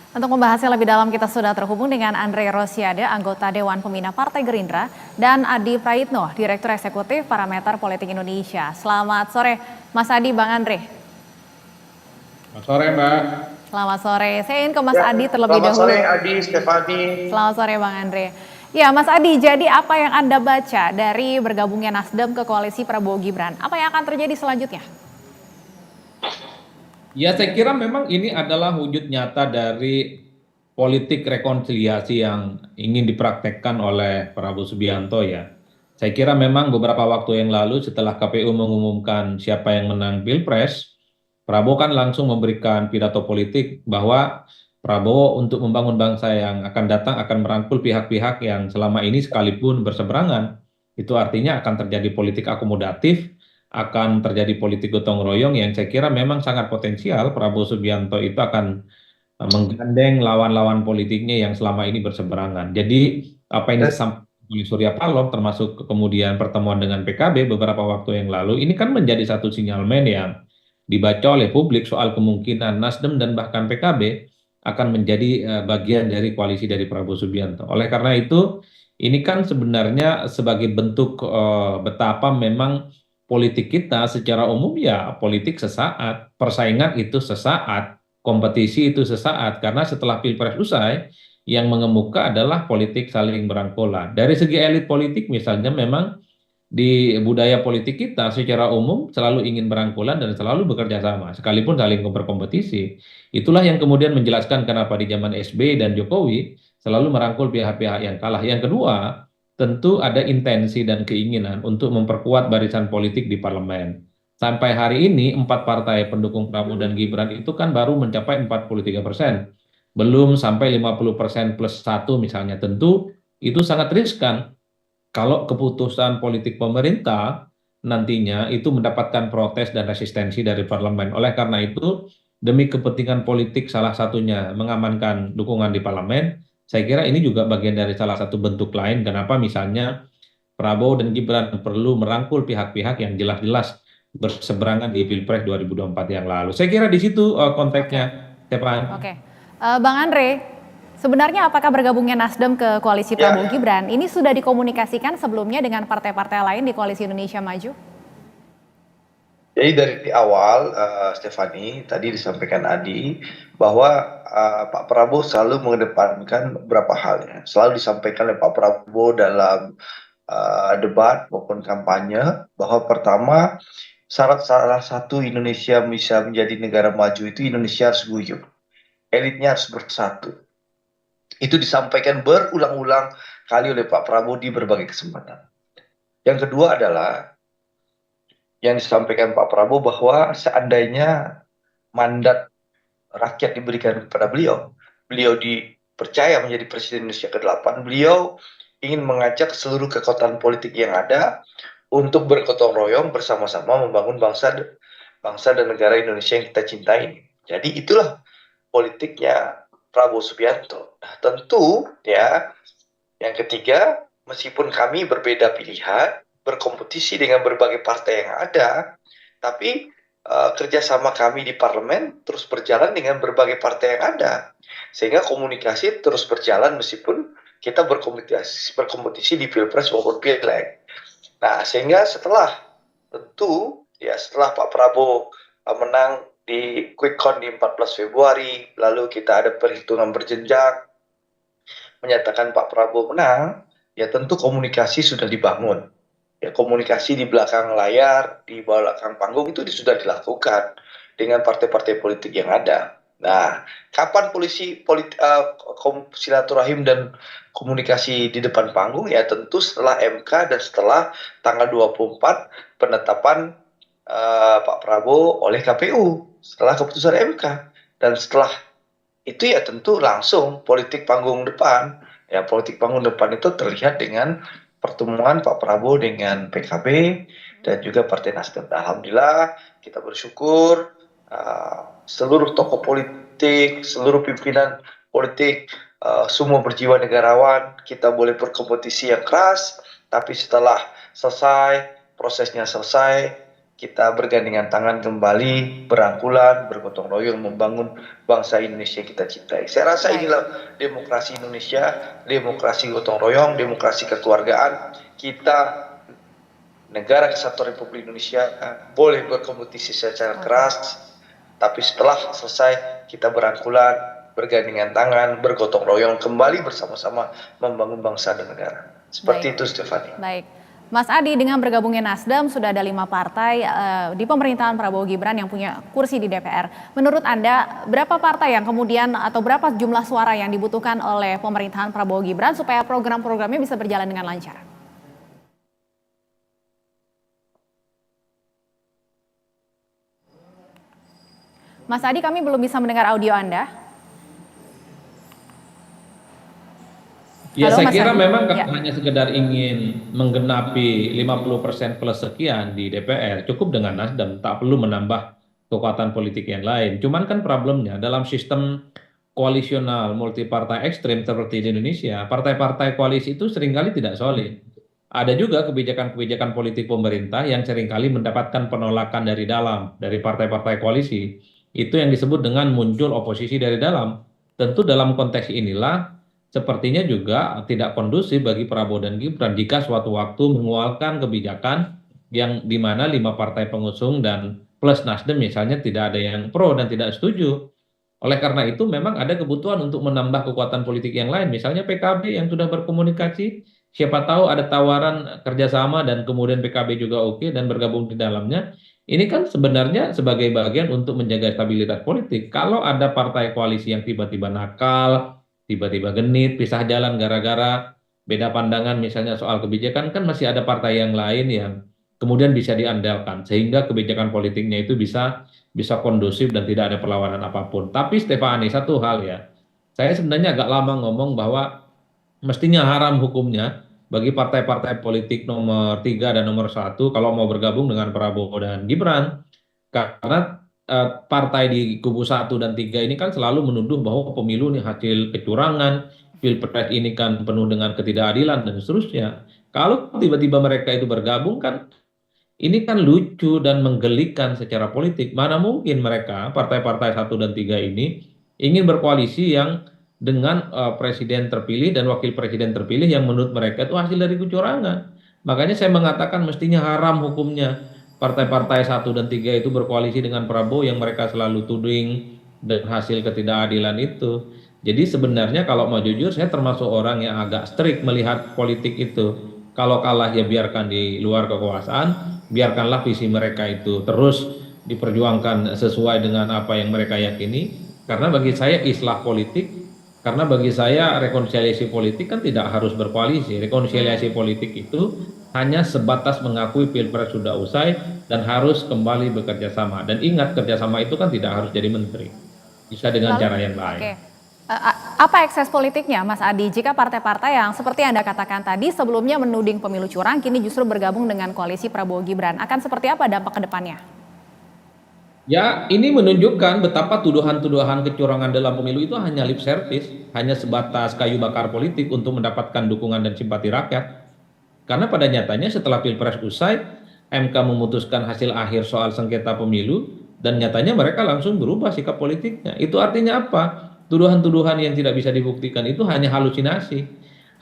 Untuk membahasnya lebih dalam kita sudah terhubung dengan Andre Rosiade, anggota Dewan Pembina Partai Gerindra, dan Adi Praitno, Direktur Eksekutif Parameter Politik Indonesia. Selamat sore Mas Adi, Bang Andre. Selamat sore Mbak. Selamat sore, saya ingin ke Mas Ya, Adi terlebih selamat dahulu. sore Adi, Stefani. Selamat sore Bang Andre. Ya Mas Adi, jadi apa yang Anda baca dari bergabungnya Nasdem ke koalisi Prabowo Gibran? Apa yang akan terjadi selanjutnya? Ya saya kira memang ini adalah wujud nyata dari politik rekonsiliasi yang ingin dipraktekkan oleh Prabowo Subianto ya. Saya kira memang beberapa waktu yang lalu setelah KPU mengumumkan siapa yang menang Pilpres, Prabowo kan langsung memberikan pidato politik bahwa Prabowo untuk membangun bangsa yang akan datang akan merangkul pihak-pihak yang selama ini sekalipun berseberangan. Itu artinya akan terjadi politik akomodatif, akan terjadi politik gotong royong yang saya kira memang sangat potensial. Prabowo Subianto itu akan menggandeng lawan-lawan politiknya yang selama ini berseberangan. Jadi apa yang disampaikan oleh Surya Paloh termasuk kemudian pertemuan dengan PKB beberapa waktu yang lalu ini kan menjadi satu sinyalmen yang dibaca oleh publik soal kemungkinan Nasdem dan bahkan PKB akan menjadi bagian dari koalisi dari Prabowo Subianto. Oleh karena itu ini kan sebenarnya sebagai bentuk betapa memang politik kita secara umum ya politik sesaat, persaingan itu sesaat, kompetisi itu sesaat karena setelah Pilpres usai yang mengemuka adalah politik saling berangkulan. Dari segi elit politik misalnya memang di budaya politik kita secara umum selalu ingin berangkulan dan selalu bekerja sama sekalipun saling berkompetisi. Itulah yang kemudian menjelaskan kenapa di zaman SBY dan Jokowi selalu merangkul pihak-pihak yang kalah. Yang kedua, tentu ada intensi dan keinginan untuk memperkuat barisan politik di parlemen. Sampai hari ini, 4 partai pendukung Prabowo dan Gibran itu kan baru mencapai 43%. Belum sampai 50% plus satu misalnya. Tentu itu sangat riskan kalau keputusan politik pemerintah nantinya itu mendapatkan protes dan resistensi dari parlemen. Oleh karena itu, demi kepentingan politik salah satunya mengamankan dukungan di parlemen, saya kira ini juga bagian dari salah satu bentuk lain kenapa misalnya Prabowo dan Gibran perlu merangkul pihak-pihak yang jelas-jelas berseberangan di Pilpres 2024 yang lalu. Saya kira di situ konteksnya, Stepan. Oke, Bang Andre, sebenarnya apakah bergabungnya Nasdem ke koalisi Prabowo Gibran ini sudah dikomunikasikan sebelumnya dengan partai-partai lain di koalisi Indonesia Maju? Jadi dari awal, Stefani, tadi disampaikan Adi, bahwa Pak Prabowo selalu mengedepankan beberapa hal ya. Selalu disampaikan oleh Pak Prabowo dalam debat maupun kampanye, bahwa pertama, syarat salah satu Indonesia bisa menjadi negara maju itu Indonesia harus guyup. Elitnya harus bersatu. Itu disampaikan berulang-ulang kali oleh Pak Prabowo di berbagai kesempatan. Yang kedua adalah yang disampaikan Pak Prabowo bahwa seandainya mandat rakyat diberikan kepada beliau, beliau dipercaya menjadi Presiden Indonesia ke-8, beliau ingin mengajak seluruh kekuatan politik yang ada untuk bergotong royong bersama-sama membangun bangsa dan negara Indonesia yang kita cintai. Jadi itulah politiknya Prabowo Subianto. Nah, tentu ya, yang ketiga, meskipun kami berbeda pilihan, berkompetisi dengan berbagai partai yang ada, tapi kerjasama kami di parlemen terus berjalan dengan berbagai partai yang ada, sehingga komunikasi terus berjalan meskipun kita berkompetisi di Pilpres maupun Pileg. Nah, sehingga setelah Pak Prabowo menang di quick count di 14 Februari, lalu kita ada perhitungan berjenjang, menyatakan Pak Prabowo menang, ya tentu komunikasi sudah dibangun. Ya, komunikasi di belakang layar, di belakang panggung itu sudah dilakukan dengan partai-partai politik yang ada. Nah, kapan silaturahim dan komunikasi di depan panggung? Ya tentu setelah MK dan setelah tanggal 24 penetapan Pak Prabowo oleh KPU setelah keputusan MK. Dan setelah itu ya tentu langsung politik panggung depan. Ya, politik panggung depan itu terlihat dengan pertemuan Pak Prabowo dengan PKB dan juga Partai Nasdem. Alhamdulillah kita bersyukur seluruh tokoh politik, seluruh pimpinan politik, semua berjiwa negarawan. Kita boleh berkompetisi yang keras, tapi setelah selesai, prosesnya selesai, kita bergandengan tangan kembali, berangkulan, bergotong royong membangun bangsa Indonesia kita cintai. Saya rasa inilah demokrasi Indonesia, demokrasi gotong royong, demokrasi kekeluargaan. Kita negara kesatuan Republik Indonesia boleh berkompetisi secara keras, tapi setelah selesai kita berangkulan, bergandengan tangan, bergotong royong kembali bersama-sama membangun bangsa dan negara. Seperti itu, Stephanie. Baik. Mas Adi, dengan bergabungnya Nasdem sudah ada 5 partai di pemerintahan Prabowo Gibran yang punya kursi di DPR. Menurut Anda, berapa partai yang kemudian atau berapa jumlah suara yang dibutuhkan oleh pemerintahan Prabowo Gibran supaya program-programnya bisa berjalan dengan lancar? Mas Adi, kami belum bisa mendengar audio Anda. Ya, Halo, saya Mas kira Adi. memang kalau Ya. hanya sekedar ingin menggenapi 50% plus sekian di DPR, cukup dengan Nasdem, tak perlu menambah kekuatan politik yang lain. Cuman kan problemnya dalam sistem koalisional multipartai ekstrim seperti di Indonesia, partai-partai koalisi itu seringkali tidak solid. Ada juga kebijakan-kebijakan politik pemerintah yang seringkali mendapatkan penolakan dari dalam, dari partai-partai koalisi. Itu yang disebut dengan muncul oposisi dari dalam. Tentu dalam konteks inilah sepertinya juga tidak kondusif bagi Prabowo dan Gibran jika suatu waktu mengeluarkan kebijakan yang di mana 5 partai pengusung dan plus Nasdem misalnya tidak ada yang pro dan tidak setuju. Oleh karena itu memang ada kebutuhan untuk menambah kekuatan politik yang lain. Misalnya PKB yang sudah berkomunikasi, siapa tahu ada tawaran kerjasama dan kemudian PKB juga oke dan bergabung di dalamnya. Ini kan sebenarnya sebagai bagian untuk menjaga stabilitas politik. Kalau ada partai koalisi yang tiba-tiba nakal, tiba-tiba genit, pisah jalan gara-gara beda pandangan misalnya soal kebijakan, kan masih ada partai yang lain yang kemudian bisa diandalkan sehingga kebijakan politiknya itu bisa kondusif dan tidak ada perlawanan apapun. Tapi Stefani, satu hal ya, saya sebenarnya agak lama ngomong bahwa mestinya haram hukumnya bagi partai-partai politik nomor 3 dan nomor 1 kalau mau bergabung dengan Prabowo dan Gibran. Karena partai di kubu 1 dan 3 ini kan selalu menuduh bahwa pemilu ini hasil kecurangan, pilpres ini kan penuh dengan ketidakadilan dan seterusnya. Kalau tiba-tiba mereka itu bergabung kan ini kan lucu dan menggelikan secara politik. Mana mungkin mereka, partai-partai 1 dan 3 ini, ingin berkoalisi yang dengan presiden terpilih dan wakil presiden terpilih yang menurut mereka itu hasil dari kecurangan. Makanya saya mengatakan mestinya haram hukumnya partai-partai 1 dan 3 itu berkoalisi dengan Prabowo yang mereka selalu tuding dan hasil ketidakadilan itu. Jadi sebenarnya kalau mau jujur saya termasuk orang yang agak strict melihat politik itu. Kalau kalah ya biarkan di luar kekuasaan, biarkanlah visi mereka itu terus diperjuangkan sesuai dengan apa yang mereka yakini. Karena bagi saya islah politik, karena bagi saya rekonsiliasi politik kan tidak harus berkoalisi. Rekonsiliasi politik itu hanya sebatas mengakui pilpres sudah usai dan harus kembali bekerja sama. Dan ingat kerjasama itu kan tidak harus jadi menteri, bisa dengan cara yang lain. Oke. Apa ekses politiknya Mas Adi jika partai-partai yang seperti Anda katakan tadi sebelumnya menuding pemilu curang kini justru bergabung dengan koalisi Prabowo Gibran, akan seperti apa dampak ke depannya? Ya, ini menunjukkan betapa tuduhan-tuduhan kecurangan dalam pemilu itu hanya lip service, hanya sebatas kayu bakar politik untuk mendapatkan dukungan dan simpati rakyat. Karena pada nyatanya setelah Pilpres usai, MK memutuskan hasil akhir soal sengketa pemilu, dan nyatanya mereka langsung berubah sikap politiknya. Itu artinya apa? Tuduhan-tuduhan yang tidak bisa dibuktikan itu hanya halusinasi,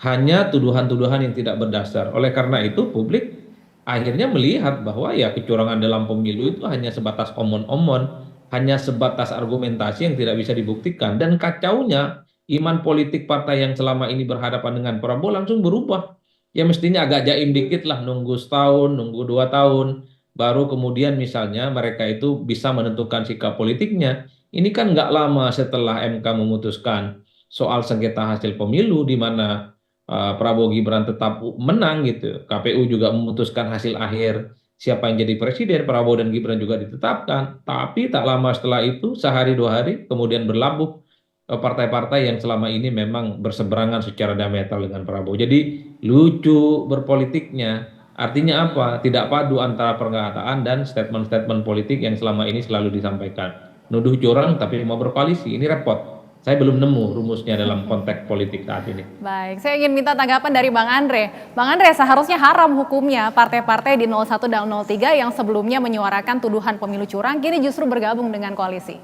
hanya tuduhan-tuduhan yang tidak berdasar. Oleh karena itu publik akhirnya melihat bahwa ya kecurangan dalam pemilu itu hanya sebatas omon-omon, hanya sebatas argumentasi yang tidak bisa dibuktikan. Dan kacaunya iman politik partai yang selama ini berhadapan dengan Prabowo langsung berubah. Ya mestinya agak jaim dikit lah, nunggu setahun, nunggu 2 tahun, baru kemudian misalnya mereka itu bisa menentukan sikap politiknya. Ini kan nggak lama setelah MK memutuskan soal sengketa hasil pemilu di mana Prabowo Gibran tetap menang gitu. KPU juga memutuskan hasil akhir siapa yang jadi presiden, Prabowo dan Gibran juga ditetapkan. Tapi tak lama setelah itu, sehari 2 hari, kemudian berlabuh partai-partai yang selama ini memang berseberangan secara diametral dengan Prabowo. Jadi lucu berpolitiknya. Artinya apa? Tidak padu antara pernyataan dan statement-statement politik yang selama ini selalu disampaikan. Nuduh curang tapi mau berkoalisi, ini repot. Saya belum nemu rumusnya dalam konteks politik saat ini. Baik, saya ingin minta tanggapan dari Bang Andre. Bang Andre, seharusnya haram hukumnya partai-partai di 01 dan 03 yang sebelumnya menyuarakan tuduhan pemilu curang, kini justru bergabung dengan koalisi.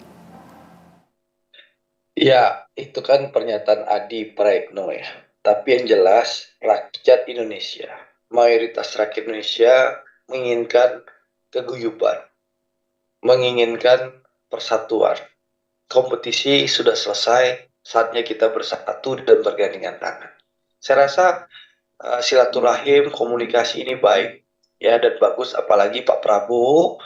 Ya, itu kan pernyataan Adi Praetno ya. Tapi yang jelas, rakyat Indonesia, mayoritas rakyat Indonesia menginginkan keguyuban, menginginkan persatuan. Kompetisi sudah selesai, saatnya kita bersatu dan bergandengan tangan. Saya rasa silaturahim, komunikasi ini baik ya dan bagus, apalagi Pak Prabowo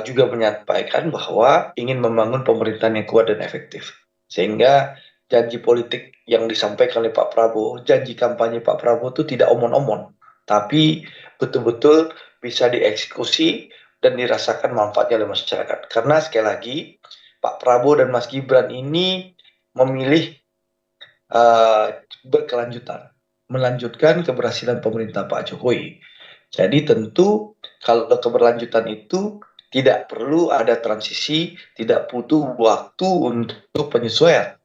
juga menyampaikan bahwa ingin membangun pemerintahan yang kuat dan efektif. Sehingga janji politik yang disampaikan oleh Pak Prabowo, janji kampanye Pak Prabowo itu tidak omon-omon, tapi betul-betul bisa dieksekusi dan dirasakan manfaatnya oleh masyarakat. Karena sekali lagi, Pak Prabowo dan Mas Gibran ini memilih berkelanjutan, melanjutkan keberhasilan pemerintah Pak Jokowi. Jadi tentu kalau keberlanjutan itu tidak perlu ada transisi, tidak butuh waktu untuk penyesuaian.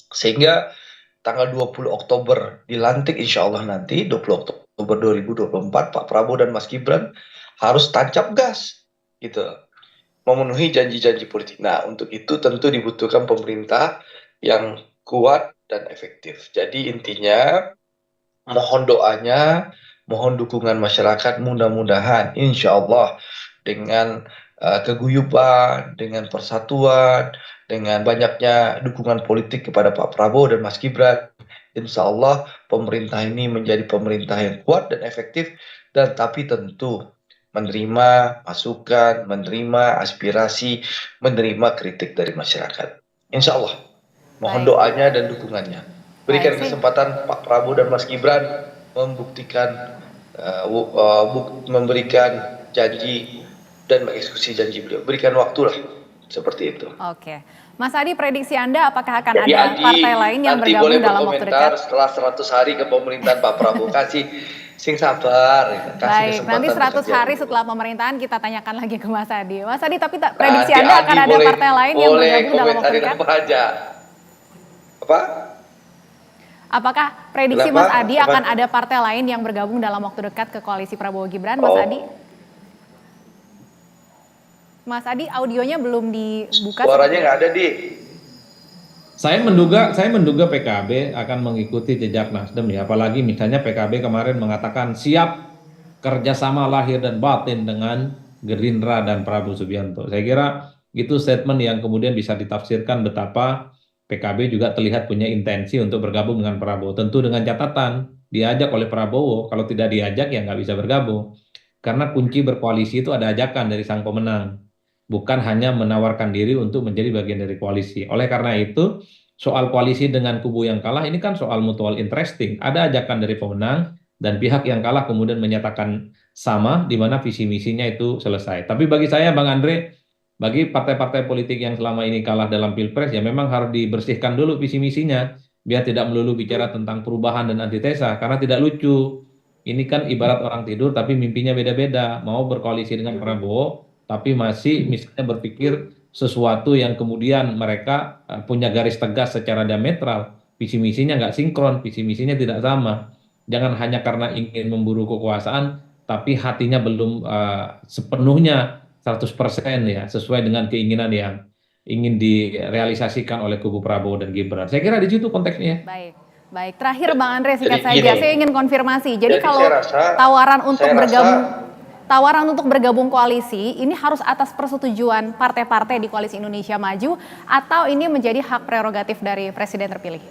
Sehingga tanggal 20 Oktober dilantik insya Allah nanti, 20 Oktober 2024, Pak Prabowo dan Mas Gibran harus tancap gas gitu, memenuhi janji-janji politik. Nah, untuk itu tentu dibutuhkan pemerintah yang kuat dan efektif. Jadi intinya mohon doanya, mohon dukungan masyarakat, mudah-mudahan insya Allah dengan keguyuban, dengan persatuan, dengan banyaknya dukungan politik kepada Pak Prabowo dan Mas Gibran, insya Allah pemerintah ini menjadi pemerintah yang kuat dan efektif, dan tapi tentu menerima masukan, menerima aspirasi, menerima kritik dari masyarakat. Insya Allah, mohon Baik. doanya dan dukungannya. Berikan Baik, kesempatan Pak Prabowo dan Mas Gibran membuktikan, memberikan janji dan mengeksekusi janji beliau. Berikan waktu lah, seperti itu. Oke. Mas Adi, prediksi Anda apakah akan Jadi ada partai lain yang nanti bergabung boleh dalam waktu berkomentar dekat? setelah 100 hari kepemerintahan Pak Prabowo. Kasih sing sabar, kasih Baik, kesempatan nanti 100 bekerja hari dulu. setelah pemerintahan kita tanyakan lagi ke Mas Adi. Mas Adi, tapi Nanti prediksi Anda akan Adi ada partai lain yang boleh bergabung dalam waktu komentarin dekat? apa aja. Apa? Apakah prediksi Kenapa? Mas Adi Apa? akan ada partai lain yang bergabung dalam waktu dekat ke koalisi Prabowo Gibran, Mas Oh. Adi? Mas Adi, audionya belum dibuka. Suaranya nggak ada, Di. Saya menduga PKB akan mengikuti jejak Nasdem ya, apalagi misalnya PKB kemarin mengatakan siap kerjasama lahir dan batin dengan Gerindra dan Prabowo Subianto. Saya kira itu statement yang kemudian bisa ditafsirkan betapa PKB juga terlihat punya intensi untuk bergabung dengan Prabowo. Tentu dengan catatan diajak oleh Prabowo, kalau tidak diajak ya nggak bisa bergabung. Karena kunci berkoalisi itu ada ajakan dari sang pemenang, bukan hanya menawarkan diri untuk menjadi bagian dari koalisi. Oleh karena itu, soal koalisi dengan kubu yang kalah ini kan soal mutual interesting. Ada ajakan dari pemenang dan pihak yang kalah kemudian menyatakan sama, di mana visi misinya itu selesai. Tapi bagi saya, Bang Andre, bagi partai-partai politik yang selama ini kalah dalam Pilpres, ya memang harus dibersihkan dulu visi misinya, biar tidak melulu bicara tentang perubahan dan antitesa, karena tidak lucu. Ini kan ibarat orang tidur tapi mimpinya beda-beda. Mau berkoalisi dengan Prabowo, tapi masih misalnya berpikir sesuatu yang kemudian mereka punya garis tegas secara diametral. Visi misinya nggak sinkron, visi misinya tidak sama. Jangan hanya karena ingin memburu kekuasaan, tapi hatinya belum sepenuhnya 100% ya, sesuai dengan keinginan yang ingin direalisasikan oleh kubu Prabowo dan Gibran. Saya kira di situ konteksnya. Baik. Baik, terakhir Bang Andre, singkat Jadi saja, gini. saya ingin konfirmasi. Jadi kalau saya rasa- tawaran untuk saya bergabung rasa- tawaran untuk bergabung koalisi ini harus atas persetujuan partai-partai di Koalisi Indonesia Maju atau ini menjadi hak prerogatif dari presiden terpilih?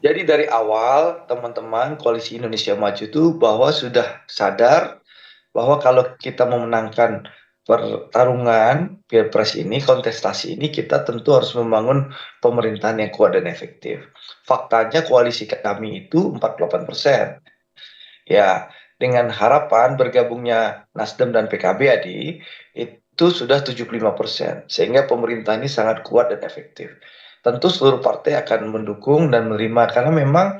Jadi dari awal teman-teman Koalisi Indonesia Maju itu bahwa sudah sadar bahwa kalau kita memenangkan pertarungan Pilpres ini, kontestasi ini, kita tentu harus membangun pemerintahan yang kuat dan efektif. Faktanya koalisi kami itu 48%. Ya, dengan harapan bergabungnya Nasdem dan PKB Adi, itu sudah 75%. Sehingga pemerintah ini sangat kuat dan efektif. Tentu seluruh partai akan mendukung dan menerima karena memang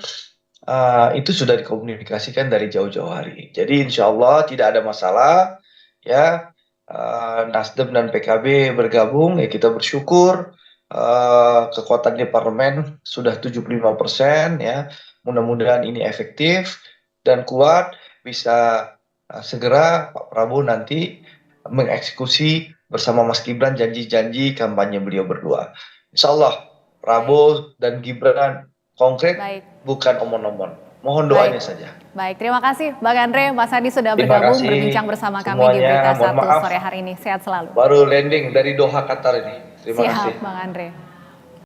itu sudah dikomunikasikan dari jauh-jauh hari. Jadi insya Allah tidak ada masalah ya, Nasdem dan PKB bergabung ya, kita bersyukur kekuatan di parlemen sudah 75% ya. Mudah-mudahan ini efektif dan kuat, bisa segera Pak Prabowo nanti mengeksekusi bersama Mas Gibran janji-janji kampanye beliau berdua. Insya Allah Prabowo dan Gibran konkret, Baik. bukan omon-omon. Mohon Baik. doanya saja. Baik, terima kasih Bang Andre, Mas Adi sudah Terima bergabung kasih berbincang bersama kami di semuanya. Berita Mohon 1 maaf sore hari ini. Sehat selalu. baru landing dari Doha Qatar ini. Terima kasih. Siap Bang Andre.